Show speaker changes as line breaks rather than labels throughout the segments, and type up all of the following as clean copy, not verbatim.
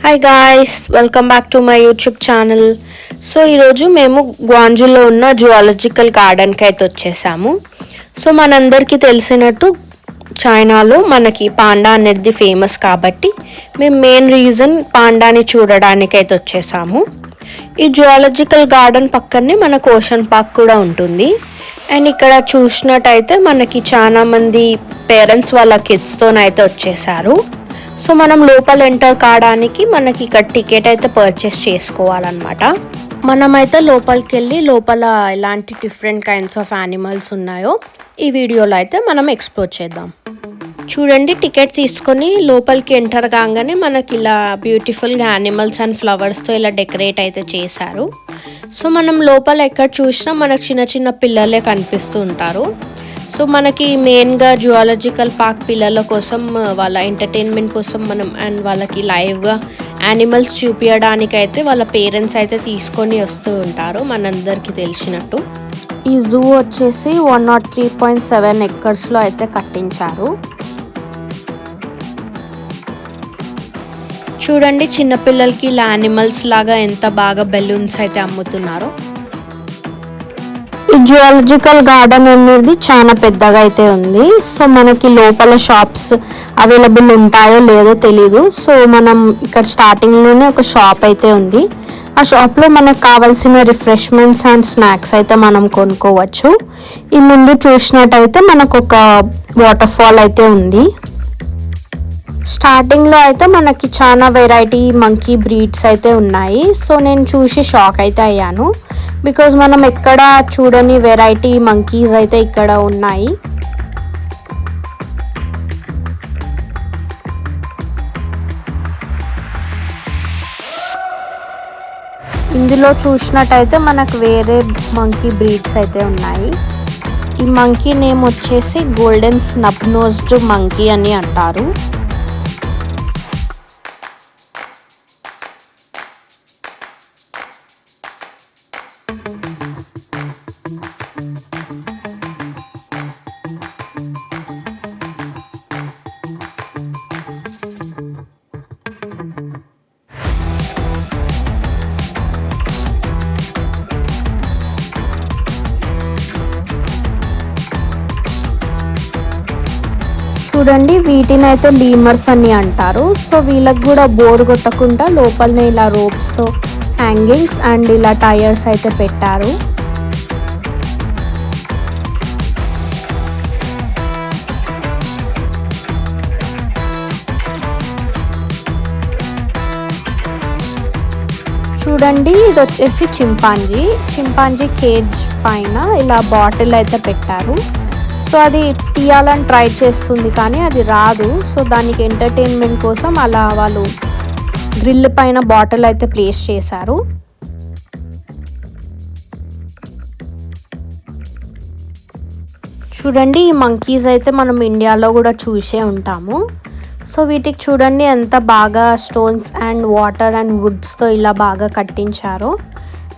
Hi guys, welcome back to my YouTube channel. So ఈరోజు మేము గ్వాంజులో ఉన్న జువాలజికల్ గార్డెన్కి అయితే వచ్చేసాము. సో మనందరికీ తెలిసినట్టు చైనాలో మనకి పాండా అనేది ఫేమస్ కాబట్టి మేము మెయిన్ రీజన్ పాండాని చూడడానికి అయితే వచ్చేసాము. ఈ జువాలజికల్ గార్డెన్ పక్కనే మనకు ఓషన్ పార్క్ కూడా ఉంటుంది. అండ్ ఇక్కడ చూసినట్టయితే మనకి చాలా మంది పేరెంట్స్ వాళ్ళ కిడ్స్తోనైతే వచ్చేసారు. సో మనం లోపల ఎంటర్ కావడానికి మనకి ఇక్కడ టికెట్ అయితే పర్చేస్ చేసుకోవాలన్నమాట. మనమైతే లోపలికి వెళ్ళి లోపల ఎలాంటి డిఫరెంట్ కైండ్స్ ఆఫ్ యానిమల్స్ ఉన్నాయో ఈ వీడియోలో అయితే మనం ఎక్స్ప్లోర్ చేద్దాం. చూడండి, టికెట్ తీసుకొని లోపలికి ఎంటర్ కాగానే మనకి ఇలా బ్యూటిఫుల్గా యానిమల్స్ అండ్ ఫ్లవర్స్తో ఇలా డెకరేట్ అయితే చేశారు. సో మనం లోపల ఎక్కడ చూసినా మనకు చిన్న చిన్న పిల్లలే కనిపిస్తూ ఉంటారు. సో మనకి మెయిన్గా జువాలజికల్ పార్క్ పిల్లల కోసం వాళ్ళ ఎంటర్టైన్మెంట్ కోసం మనం అండ్ వాళ్ళకి లైవ్గా యానిమల్స్ చూపించడానికి అయితే వాళ్ళ పేరెంట్స్ అయితే తీసుకొని వస్తూ ఉంటారు. మనందరికీ తెలిసినట్టు ఈ జూ వచ్చేసి 103.7 ఎకర్స్లో అయితే కట్టించారు. చూడండి, చిన్నపిల్లలకి ఇలా యానిమల్స్ లాగా ఎంత బాగా బెలూన్స్ అయితే అమ్ముతున్నారో. ఈ జువాలజికల్ గార్డెన్ అనేది చాలా పెద్దగా అయితే ఉంది. సో మనకి లోపల షాప్స్ అవైలబుల్ ఉంటాయో లేదో తెలీదు. సో మనం ఇక్కడ స్టార్టింగ్లోనే ఒక షాప్ అయితే ఉంది. ఆ షాప్లో మనకు కావాల్సిన రిఫ్రెష్మెంట్స్ అండ్ స్నాక్స్ అయితే మనం కొనుక్కోవచ్చు. ఈ ముందు చూసినట్టయితే మనకు ఒక వాటర్ ఫాల్ అయితే ఉంది. స్టార్టింగ్లో అయితే మనకి చాలా వెరైటీ మంకీ బ్రీడ్స్ అయితే ఉన్నాయి. సో నేను చూసి షాక్ అయితే అయ్యాను. బికాజ్ మనం ఎక్కడ చూడని వెరైటీ మంకీస్ అయితే ఇక్కడ ఉన్నాయి. ఇందులో చూసినట్టయితే మనకు వేరే మంకీ బ్రీడ్స్ అయితే ఉన్నాయి. ఈ మంకీ నేమ్ వచ్చేసి గోల్డెన్ స్నబ్ నోస్డ్ మంకీ అని అంటారు. చూడండి, వీటిని అయితే లీమర్స్ అని అంటారు. సో వీళ్ళకి కూడా బోర్ కొట్టకుండా లోపలనే ఇలా రోప్స్తో హ్యాంగింగ్స్ అండ్ ఇలా టైర్స్ అయితే పెట్టారు. చూడండి, ఇది వచ్చేసి చింపాంజీ కేజ్ పైన ఇలా బాటిల్ అయితే పెట్టారు. సో అది తీయాలని ట్రై చేస్తుంది కానీ అది రాదు. సో దానికి ఎంటర్టైన్మెంట్ కోసం అలా వాళ్ళు గ్రిల్ పైన బాటిల్ అయితే ప్లేస్ చేశారు. చూడండి, ఈ మంకీస్ అయితే మనం ఇండియాలో కూడా చూసే ఉంటాము. సో వీటికి చూడండి ఎంత బాగా స్టోన్స్ అండ్ వాటర్ అండ్ వుడ్స్తో ఇలా బాగా కట్టించారో.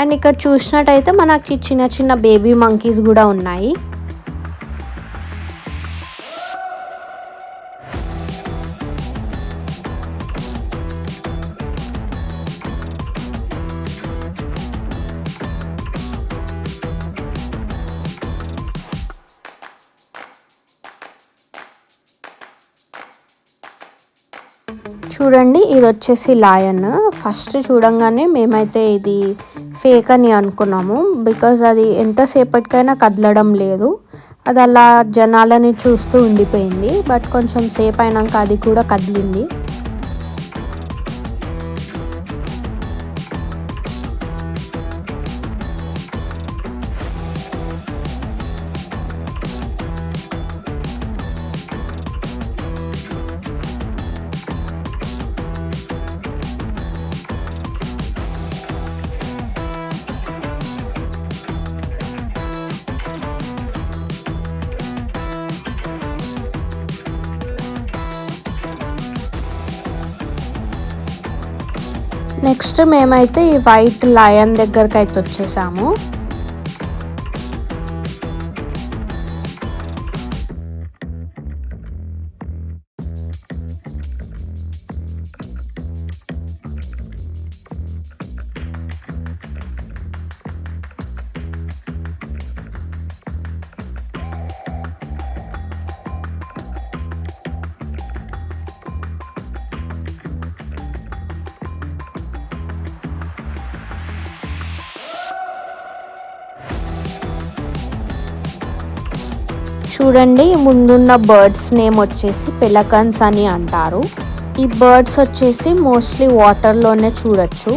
అండ్ ఇక్కడ చూసినట్టయితే మనకి చిన్న చిన్న బేబీ మంకీస్ కూడా ఉన్నాయి. చూడండి, ఇది వచ్చేసి లయన్. ఫస్ట్ చూడంగానే మేమైతే ఇది ఫేక్ అని అనుకున్నాము. బికాజ్ అది ఎంతసేపటికైనా కదలడం లేదు. అది అలా జనాలని చూస్తూ ఉండిపోయింది. బట్ కొంచెం సేపు అయినాక అది కూడా కదిలింది. నెక్స్ట్ మేమైతే ఈ వైట్ లయన్ దగ్గరికి అయితే వచ్చేసాము. చూడండి ముందున్న బర్డ్స్ నేమ్ వచ్చేసి పెలకన్స్ అని అంటారు. ఈ బర్డ్స్ వచ్చేసి మోస్ట్లీ వాటర్లోనే చూడొచ్చు.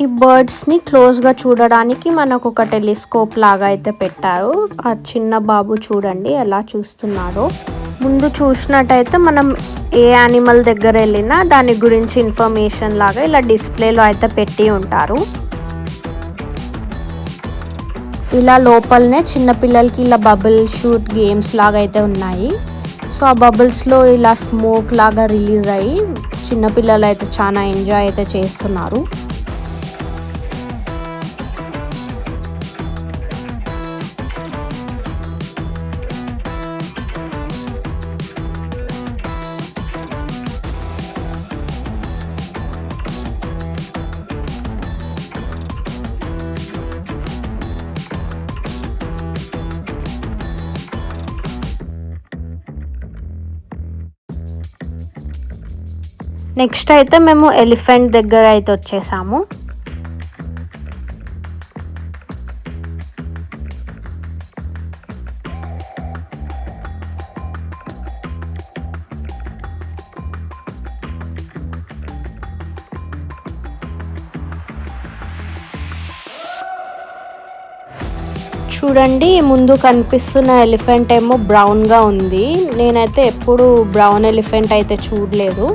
ఈ బర్డ్స్ని క్లోజ్గా చూడడానికి మనకు ఒక టెలిస్కోప్ లాగా అయితే పెట్టారు. ఆ చిన్న బాబు చూడండి ఎలా చూస్తున్నాడో. ముందు చూసినట్టయితే మనం ఏ యానిమల్ దగ్గర వెళ్ళినా దాని గురించి ఇన్ఫర్మేషన్ లాగా ఇలా డిస్ప్లేలో అయితే పెట్టి ఉంటారు. ఇలా లోపలనే చిన్నపిల్లలకి ఇలా బబుల్ షూట్ గేమ్స్ లాగా అయితే ఉన్నాయి. సో ఆ బబుల్స్లో ఇలా స్మోక్ లాగా రిలీజ్ అయ్యి చిన్నపిల్లలు అయితే చాలా ఎంజాయ్ అయితే చేస్తున్నారు. నెక్స్ట్ అయితే మేము ఎలిఫెంట్ దగ్గర అయితే వచ్చేసాము. చూడండి ముందు కనిపిస్తున్న ఎలిఫెంట్ ఏమో బ్రౌన్గా ఉంది. నేనైతే ఎప్పుడు బ్రౌన్ ఎలిఫెంట్ అయితే చూడలేదు,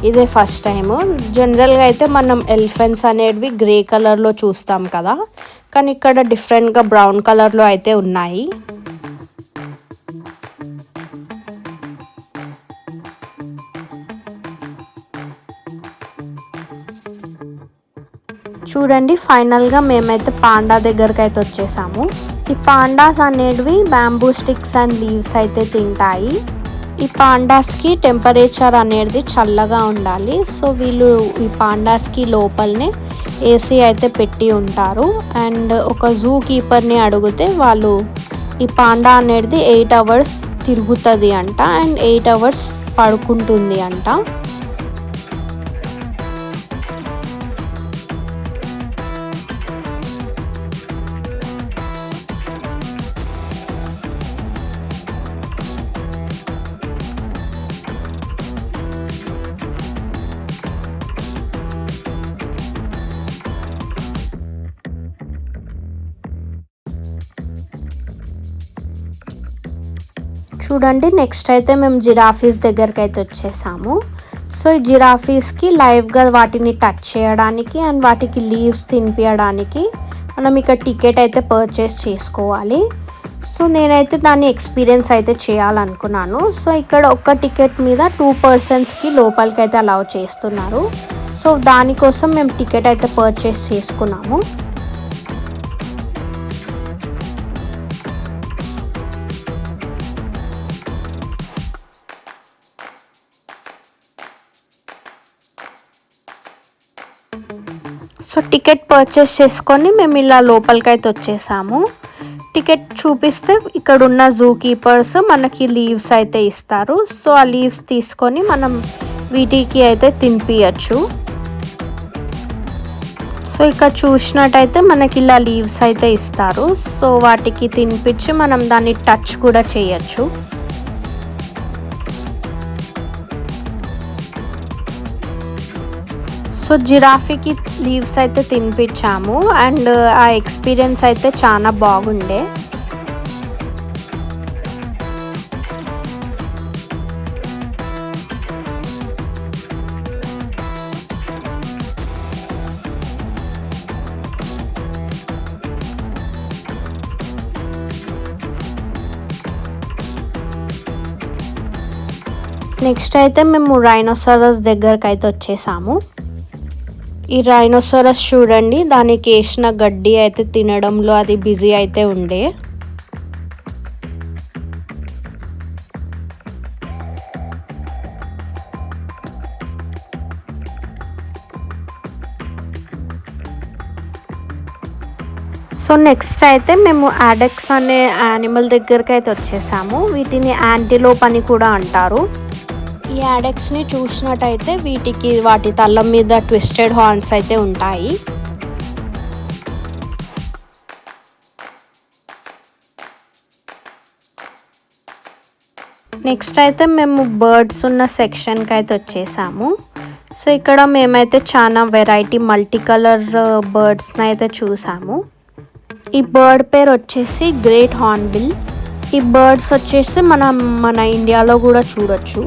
ఇదే ఫస్ట్ టైము. జనరల్గా అయితే మనం ఎలిఫెంట్స్ అనేవి గ్రే కలర్లో చూస్తాం కదా, కానీ ఇక్కడ డిఫరెంట్గా బ్రౌన్ కలర్లో అయితే ఉన్నాయి. చూడండి ఫైనల్గా మేమైతే పాండా దగ్గరికి అయితే వచ్చేసాము. ఈ పాండాస్ అనేవి బ్యాంబూ స్టిక్స్ అండ్ లీవ్స్ అయితే తింటాయి. ఈ పాండాస్కి టెంపరేచర్ అనేది చల్లగా ఉండాలి. సో వీళ్ళు ఈ పాండాస్కి లోపలనే ఏసీ అయితే పెట్టి ఉంటారు. అండ్ ఒక జూ కీపర్ని అడిగితే వాళ్ళు ఈ పాండా అనేది 8 hours తిరుగుతుంది అంట అండ్ 8 hours పడుకుంటుంది అంట. చూడండి నెక్స్ట్ అయితే మేము జిరాఫీస్ దగ్గరికి అయితే వచ్చేసాము. సో ఈ జిరాఫీస్కి లైవ్గా వాటిని టచ్ చేయడానికి అండ్ వాటికి లీవ్స్ తినిపించడానికి మనం ఇక్కడ టికెట్ అయితే పర్చేస్ చేసుకోవాలి. సో నేనైతే దాన్ని ఎక్స్పీరియన్స్ అయితే చేయాలనుకున్నాను. సో ఇక్కడ ఒక టికెట్ మీద 2 personsకి లోపలికి అయితే అలౌ చేస్తున్నారు. సో దానికోసం మేము టికెట్ అయితే పర్చేస్ చేసుకున్నాము. సో టికెట్ పర్చేస్ చేసుకొని మేము ఇలా లోపలికి అయితే వచ్చేసాము. టికెట్ చూపిస్తే ఇక్కడ ఉన్న జూ కీపర్స్ మనకి లీవ్స్ అయితే ఇస్తారు. సో ఆ లీవ్స్ తీసుకొని మనం వీటికి అయితే తినిపించచ్చు. సో ఇక్కడ చూసినట్టయితే మనకి ఇలా లీవ్స్ అయితే ఇస్తారు. సో వాటికి తినిపించి మనం దాన్ని టచ్ కూడా చేయొచ్చు. సో జిరాఫీకి లీవ్స్ అయితే తినిపించాము అండ్ ఆ ఎక్స్పీరియన్స్ అయితే చాలా బాగుండే. నెక్స్ట్ అయితే మేము రైనోసరస్ దగ్గరకు అయితే వచ్చేసాము. ఈ రైనోసరస్ చూడండి దానికి వేసిన గడ్డి అయితే తినడంలో అది బిజీ అయితే ఉండే. సో నెక్స్ట్ అయితే మేము యాడెక్స్ అనే యానిమల్ దగ్గరికి అయితే వచ్చేసాము. వీటిని యాంటిలోప్ అని కూడా అంటారు. ఈ ఈ యాడెక్స్ని చూసినట్టయితే వీటికి వాటి తల మీద ట్విస్టెడ్ హార్న్స్ అయితే ఉంటాయి. నెక్స్ట్ అయితే మేము బర్డ్స్ ఉన్న సెక్షన్కి అయితే వచ్చేసాము. సో ఇక్కడ మేమైతే చాలా వెరైటీ మల్టీ కలర్ బర్డ్స్ని అయితే చూసాము. ఈ బర్డ్ పేరు వచ్చేసి గ్రేట్ హార్న్బిల్. ఈ బర్డ్స్ వచ్చేసి మన ఇండియాలో కూడా చూడొచ్చు.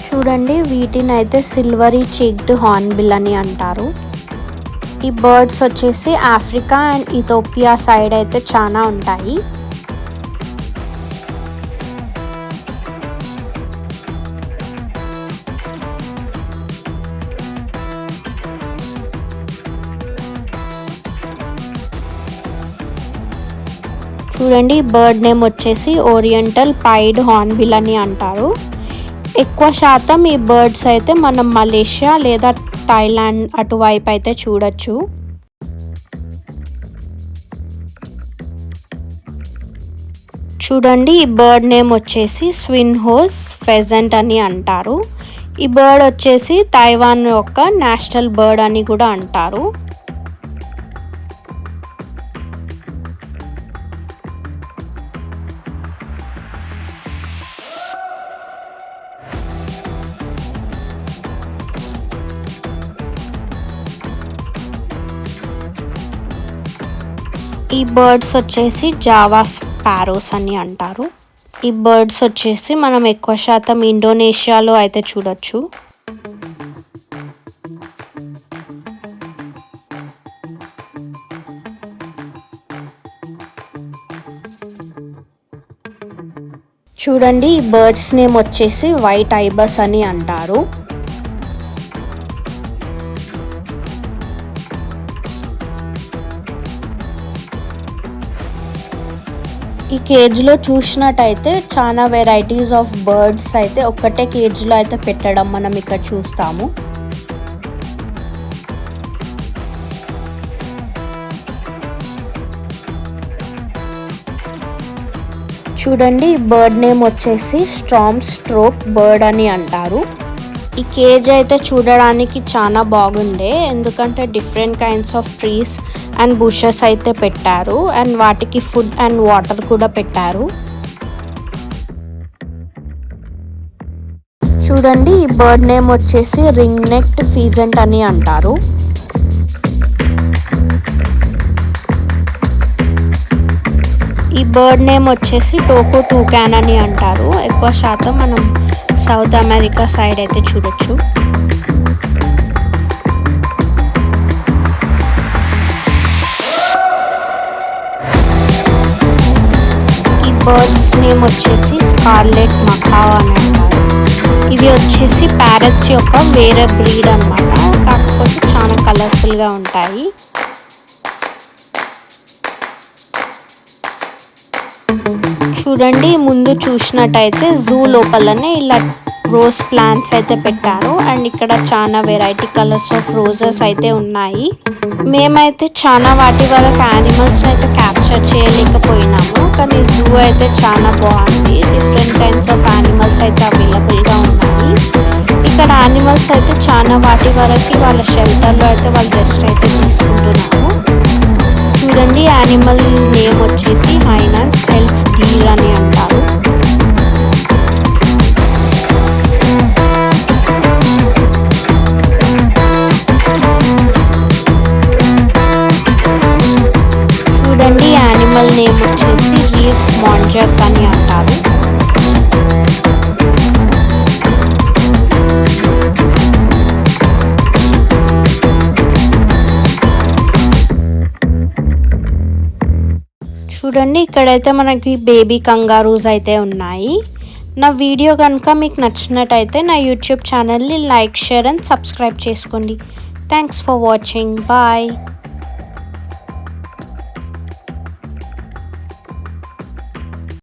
చూడండి, వీటిని అయితే సిల్వరీ చీక్డ్ హార్న్బిల్ అని అంటారు. ఈ బర్డ్స్ వచ్చేసి ఆఫ్రికా అండ్ ఇథియోపియా సైడ్ అయితే చాలా ఉంటాయి. చూడండి, బర్డ్ నేమ్ వచ్చేసి ఓరియంటల్ పైడ్ హార్న్బిల్ అని అంటారు. ఎక్కువ శాతం ఈ బర్డ్స్ అయితే మనం మలేషియా లేదా థాయిలాండ్ అటువైపు అయితే చూడొచ్చు. చూడండి, ఈ బర్డ్ నేమ్ వచ్చేసి స్విన్ హోస్ ఫెజెంట్ అని అంటారు. ఈ బర్డ్ వచ్చేసి తైవాన్ యొక్క నేషనల్ బర్డ్ అని కూడా అంటారు. ఈ బర్డ్స్ వచ్చేసి జావా స్పారోస్ అని అంటారు. ఈ బర్డ్స్ వచ్చేసి మనం ఎక్కువ శాతం ఇండోనేషియాలో అయితే చూడొచ్చు. చూడండి, ఈ బర్డ్స్ నేమ్ వచ్చేసి వైట్ ఐబస్ అని అంటారు. ఈ కేజ్లో చూసినట్టయితే చాలా వెరైటీస్ ఆఫ్ బర్డ్స్ అయితే ఒక్కటే కేజ్లో అయితే పెట్టడం మనం ఇక్కడ చూస్తాము. చూడండి, ఈ బర్డ్ నేమ్ వచ్చేసి స్ట్రామ్ స్ట్రోక్ బర్డ్ అని అంటారు. ఈ కేజ్ అయితే చూడడానికి చాలా బాగుండే, ఎందుకంటే different kinds of trees and bushes అయితే పెట్టారు అండ్ వాటికి ఫుడ్ అండ్ వాటర్ కూడా పెట్టారు. చూడండి, ఈ బర్డ్ నేమ్ వచ్చేసి రింగ్ నెక్డ్ ఫీజెంట్ అని అంటారు. ఈ బర్డ్ నేమ్ వచ్చేసి టోకో టూకాన్ అని అంటారు. ఎక్కువ శాతం మనం సౌత్ అమెరికా సైడ్ అయితే చూడొచ్చు. బర్డ్స్ నేమ్ వచ్చేసి స్కార్లెట్ మకావ్ అని అంటారు. ఇది వచ్చేసి ప్యారట్స్ యొక్క వేరే బ్రీడ్ అన్నమాట, కాకపోతే చాలా కలర్ఫుల్గా ఉంటాయి. చూడండి, ముందు చూసినట్టయితే జూ లోపలనే ఇలా రోజ్ ప్లాంట్స్ అయితే పెట్టారు అండ్ ఇక్కడ చాలా వెరైటీ కలర్స్ ఆఫ్ రోజెస్ అయితే ఉన్నాయి. మేమైతే చాలా వాటి వరకు యానిమల్స్ అయితే క్యాప్చర్ చేయలేకపోయినాము, కానీ జూ అయితే చాలా బాగుంది. డిఫరెంట్ కైండ్స్ ఆఫ్ యానిమల్స్ అయితే అవైలబుల్గా ఉన్నాయి. ఇక్కడ యానిమల్స్ అయితే చాలా వాటి వరకు వాళ్ళ షెల్టర్లో అయితే వాళ్ళు రెస్ట్ అయితే తీసుకుంటున్నారు. చూడండి, యానిమల్ నేమ్ వచ్చేసి హైనాన్స్ ఎల్స్ డీర్ అని అంటారు. చూడండి, యానిమల్ నేమ్ వచ్చేసి రీవ్స్ మాంజక్ అని అంటారు. చూడండి, ఇక్కడైతే మనకి బేబీ కంగారూస్ అయితే ఉన్నాయి. నా వీడియో కనుక మీకు నచ్చినట్టయితే నా యూట్యూబ్ ఛానల్ని లైక్, షేర్ అండ్ సబ్స్క్రైబ్ చేసుకోండి. Thanks for watching. బాయ్.